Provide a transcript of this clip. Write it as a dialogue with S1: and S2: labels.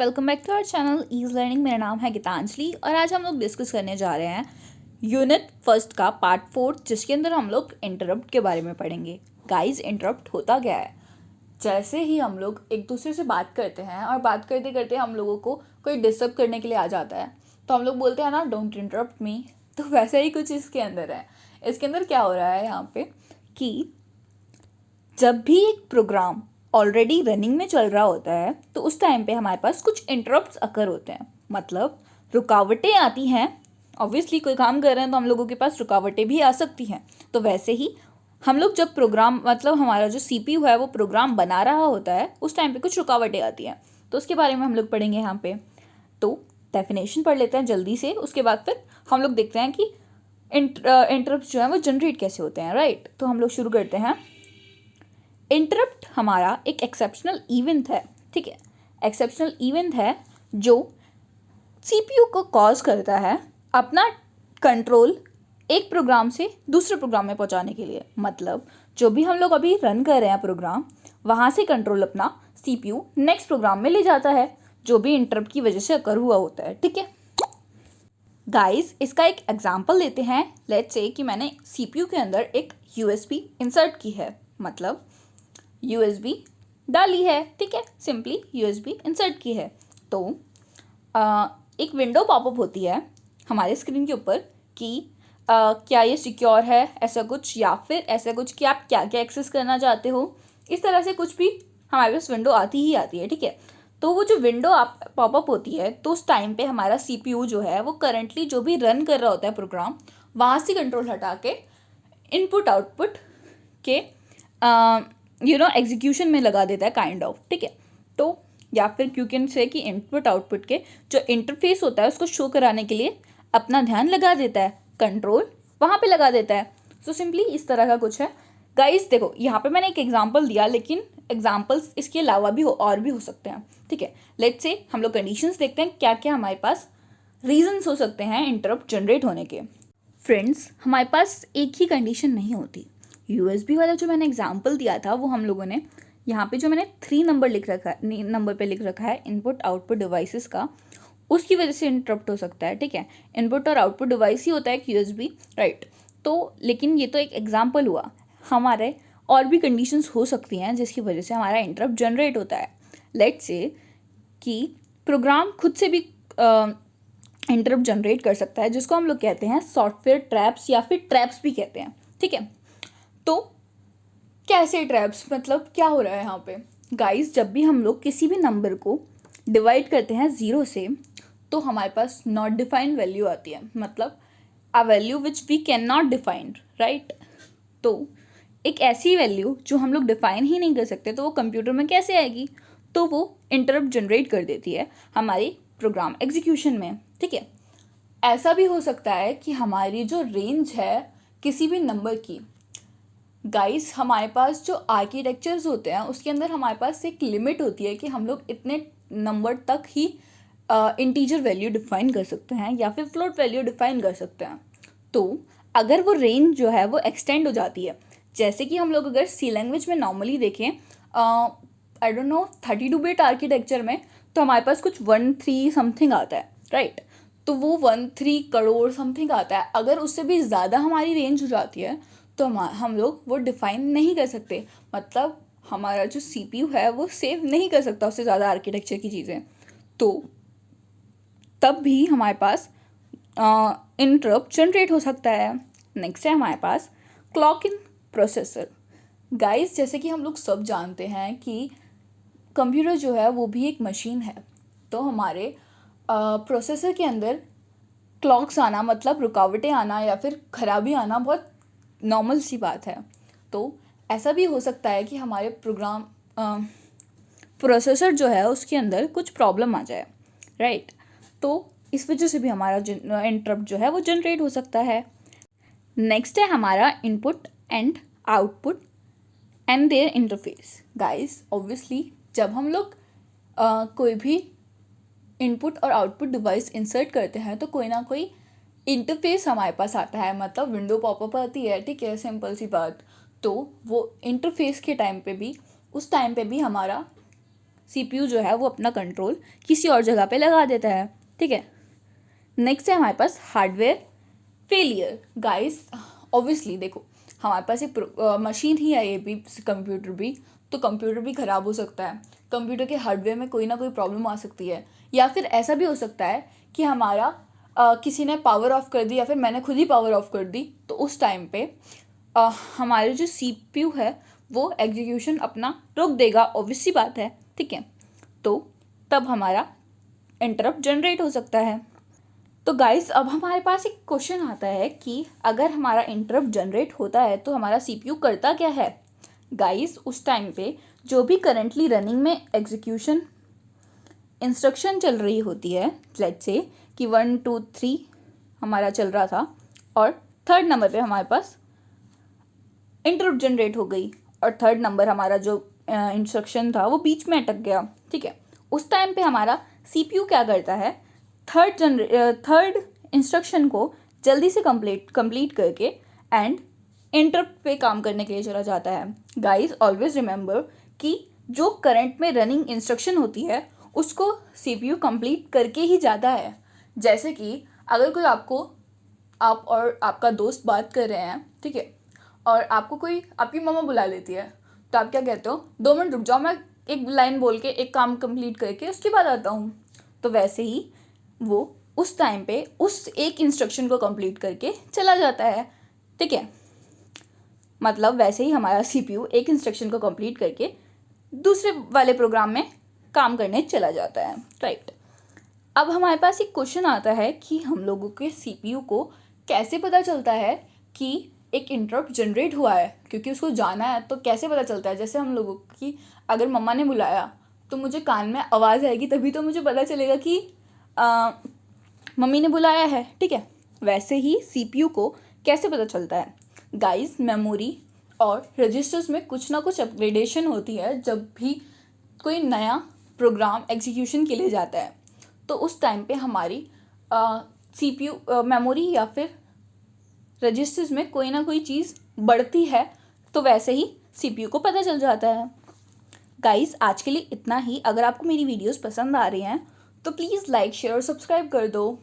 S1: Welcome back to our channel ease learning. मेरा नाम है गीतांजलि और आज हम लोग डिस्कस करने जा रहे हैं यूनिट फर्स्ट का पार्ट 4, जिसके अंदर हम लोग इंटरप्ट के बारे में पढ़ेंगे। गाइस, इंटरप्ट होता क्या है? जैसे ही हम लोग एक दूसरे से बात करते हैं और बात करते करते हम लोगों को कोई डिस्टर्ब करने के लिए आ जाता है तो हम लोग बोलते हैं ना, डोंट इंटरप्ट मी। तो वैसे ही कुछ इसके अंदर है। इसके अंदर क्या हो रहा है यहाँ पे कि जब भी एक प्रोग्राम ऑलरेडी रनिंग में चल रहा होता है तो उस टाइम पे हमारे पास कुछ इंटरप्ट्स अकर होते हैं, मतलब रुकावटें आती हैं। ऑब्वियसली कोई काम कर रहे हैं तो हम लोगों के पास रुकावटें भी आ सकती हैं। तो वैसे ही हम लोग जब प्रोग्राम, मतलब हमारा जो सीपीयू है वो प्रोग्राम बना रहा होता है, उस टाइम पे कुछ रुकावटें आती हैं। तो उसके बारे में हम लोग पढ़ेंगे यहाँ पे। तो डेफिनेशन पढ़ लेते हैं जल्दी से, उसके बाद फिर हम लोग देखते हैं कि इंटरप्ट जो है वो जनरेट कैसे होते हैं। राइट, तो हम लोग शुरू करते हैं। इंटरप्ट हमारा एक एक्सेप्शनल इवेंट है, ठीक है। एक्सेप्शनल इवेंट है जो सीपीयू को कॉज करता है अपना कंट्रोल एक प्रोग्राम से दूसरे प्रोग्राम में पहुंचाने के लिए। मतलब जो भी हम लोग अभी रन कर रहे हैं प्रोग्राम, वहाँ से कंट्रोल अपना सीपीयू नेक्स्ट प्रोग्राम में ले जाता है, जो भी इंटरप्ट की वजह से अकर हुआ होता है, ठीक है। गाइस, इसका एक एग्जांपल लेते हैं। लेट्स से कि मैंने सीपीयू के अंदर एक यूएसबी इंसर्ट की है, मतलब यूएसबी डाली है, ठीक है। सिंपली यूएसबी इंसर्ट की है। तो एक विंडो पॉपअप होती है हमारे स्क्रीन के ऊपर कि क्या ये सिक्योर है, ऐसा कुछ, या फिर ऐसा कुछ कि आप क्या क्या एक्सेस करना चाहते हो। इस तरह से कुछ भी हमारे पास विंडो आती ही आती है, ठीक है। तो वो जो विंडो आप पॉपअप होती है तो उस टाइम पे हमारा सीपीयू जो है वो करंटली जो भी रन कर रहा होता है प्रोग्राम, वहाँ से कंट्रोल हटा के इनपुट आउटपुट के एग्जीक्यूशन में लगा देता है, काइंड ऑफ, ठीक है। तो या फिर यू कैन से कि इनपुट आउटपुट के जो इंटरफेस होता है उसको शो कराने के लिए अपना ध्यान लगा देता है, कंट्रोल वहाँ पे लगा देता है। सो सिंपली इस तरह का कुछ है। गाइस देखो, यहाँ पे मैंने एक एग्जांपल दिया, लेकिन एग्जांपल्स इसके अलावा भी और भी हो सकते हैं, ठीक है। लेट्स से हम लोग कंडीशंस देखते हैं क्या क्या हमारे पास रीजंस हो सकते हैं इंटरप्ट जनरेट होने के। फ्रेंड्स, हमारे पास एक ही कंडीशन नहीं होती। यूएसबी वाला जो मैंने एग्जांपल दिया था वो हम लोगों ने यहाँ पे जो मैंने 3 नंबर लिख रखा है, नंबर पे लिख रखा है इनपुट आउटपुट डिवाइसेस का, उसकी वजह से इंटरप्ट हो सकता है, ठीक है। इनपुट और आउटपुट डिवाइस ही होता है कि यूएसबी, राइट। तो लेकिन ये तो एक एग्जाम्पल हुआ, हमारे और भी कंडीशंस हो सकती हैं जिसकी वजह से हमारा इंटरप्ट जनरेट होता है। लेट्स से कि प्रोग्राम खुद से भी इंटरप्ट जनरेट कर सकता है, जिसको हम लोग कहते हैं सॉफ्टवेयर ट्रैप्स, या फिर ट्रैप्स भी कहते हैं, ठीक है। तो कैसे ट्रैप्स, मतलब क्या हो रहा है यहाँ पे? गाइस, जब भी हम लोग किसी भी नंबर को डिवाइड करते हैं 0 से, तो हमारे पास नॉट डिफाइंड वैल्यू आती है, मतलब a value which we can not defined, right. तो एक ऐसी वैल्यू जो हम लोग डिफाइन ही नहीं कर सकते, तो वो कंप्यूटर में कैसे आएगी? तो वो इंटरप्ट जनरेट कर देती है हमारी प्रोग्राम एग्जीक्यूशन में, ठीक है। ऐसा भी हो सकता है कि हमारी जो रेंज है किसी भी नंबर की, गाइस हमारे पास जो आर्किटेक्चर्स होते हैं उसके अंदर हमारे पास एक लिमिट होती है कि हम लोग इतने नंबर तक ही इंटीजर वैल्यू डिफाइन कर सकते हैं या फिर फ्लोट वैल्यू डिफाइन कर सकते हैं। तो अगर वो रेंज जो है वो एक्सटेंड हो जाती है, जैसे कि हम लोग अगर सी लैंग्वेज में नॉर्मली देखें, I don't know 32 bit architecture में, तो हमारे पास कुछ 13 समथिंग आता है, राइट। तो वो 13 करोड़ समथिंग आता है। अगर उससे भी ज़्यादा हमारी रेंज हो जाती है तो हम लोग वो डिफाइन नहीं कर सकते, मतलब हमारा जो सीपीयू है वो सेव नहीं कर सकता उससे ज़्यादा आर्किटेक्चर की चीज़ें। तो तब भी हमारे पास इंटरप्ट जनरेट हो सकता है। नेक्स्ट है हमारे पास क्लॉक इन प्रोसेसर। गाइस, जैसे कि हम लोग सब जानते हैं कि कंप्यूटर जो है वो भी एक मशीन है, तो हमारे प्रोसेसर के अंदर क्लॉक्स आना, मतलब रुकावटें आना या फिर खराबी आना बहुत नॉर्मल सी बात है। तो ऐसा भी हो सकता है कि हमारे प्रोग्राम प्रोसेसर जो है उसके अंदर कुछ प्रॉब्लम आ जाए, राइट। तो इस वजह से भी हमारा इंटरप्ट जो है वो जनरेट हो सकता है। नेक्स्ट है हमारा input and output and there interface. Guys, obviously जब हम लोग कोई भी इनपुट और आउटपुट डिवाइस इंसर्ट करते हैं तो कोई ना कोई इंटरफेस हमारे पास आता है, मतलब विंडो पॉपअप आती है, ठीक है, सिंपल सी बात। तो वो इंटरफेस के टाइम पे भी, उस टाइम पे भी हमारा CPU जो है वो अपना कंट्रोल किसी और जगह पे लगा देता है, ठीक है। नेक्स्ट है हमारे पास हार्डवेयर फेलियर। गाइस ऑब्वियसली देखो, हमारे पास एक मशीन ही है, ये भी कंप्यूटर भी, तो कंप्यूटर भी ख़राब हो सकता है, कंप्यूटर के हार्डवेयर में कोई ना कोई प्रॉब्लम आ सकती है, या फिर ऐसा भी हो सकता है कि हमारा किसी ने पावर ऑफ कर दी या फिर मैंने खुद ही पावर ऑफ कर दी, तो उस टाइम पे हमारे जो CPU है वो एग्जीक्यूशन अपना रोक देगा, ऑब्वियस सी बात है, ठीक है। तो तब हमारा इंटरप्ट जनरेट हो सकता है। तो गाइस अब हमारे पास एक क्वेश्चन आता है कि अगर हमारा इंटरप्ट जनरेट होता है तो हमारा CPU करता क्या है। गाइस उस टाइम पे जो भी करंटली रनिंग में एग्जीक्यूशन इंस्ट्रक्शन चल रही होती है, लेट्स से कि 1 2 3 हमारा चल रहा था और थर्ड नंबर पे हमारे पास इंटरप्ट जनरेट हो गई और थर्ड नंबर हमारा जो इंस्ट्रक्शन था वो बीच में अटक गया, ठीक है। उस टाइम पे हमारा CPU क्या करता है, थर्ड इंस्ट्रक्शन को जल्दी से कंप्लीट करके एंड इंटरप्ट पे काम करने के लिए चला जाता है। गाइस ऑलवेज रिमेंबर कि जो करंट में रनिंग इंस्ट्रक्शन होती है उसको CPU कंप्लीट करके ही जाता है। जैसे कि अगर कोई आप और आपका दोस्त बात कर रहे हैं, ठीक है, और आपको कोई आपकी मम्मा बुला लेती है, तो आप क्या कहते हो, 2 मिनट रुक जाओ, मैं एक लाइन बोल के एक काम कंप्लीट करके उसके बाद आता हूँ। तो वैसे ही वो उस टाइम पे उस एक इंस्ट्रक्शन को कंप्लीट करके चला जाता है, ठीक है। मतलब वैसे ही हमारा CPU एक इंस्ट्रक्शन को कंप्लीट करके दूसरे वाले प्रोग्राम में काम करने चला जाता है, राइट। अब हमारे पास एक क्वेश्चन आता है कि हम लोगों के CPU को कैसे पता चलता है कि एक इंटरप्ट जनरेट हुआ है, क्योंकि उसको जाना है तो कैसे पता चलता है। जैसे हम लोगों की अगर मम्मा ने बुलाया तो मुझे कान में आवाज़ आएगी, तभी तो मुझे पता चलेगा कि मम्मी ने बुलाया है, ठीक है। वैसे ही CPU को कैसे पता चलता है। गाइस मेमोरी और रजिस्टर्स में कुछ ना कुछ अपग्रेडेशन होती है जब भी कोई नया प्रोग्राम एग्जीक्यूशन के लिए जाता है, तो उस टाइम पे हमारी CPU मेमोरी या फिर रजिस्टर्स में कोई ना कोई चीज़ बढ़ती है, तो वैसे ही CPU को पता चल जाता है। गाइस आज के लिए इतना ही। अगर आपको मेरी वीडियोस पसंद आ रही हैं तो प्लीज़ लाइक शेयर और सब्सक्राइब कर दो।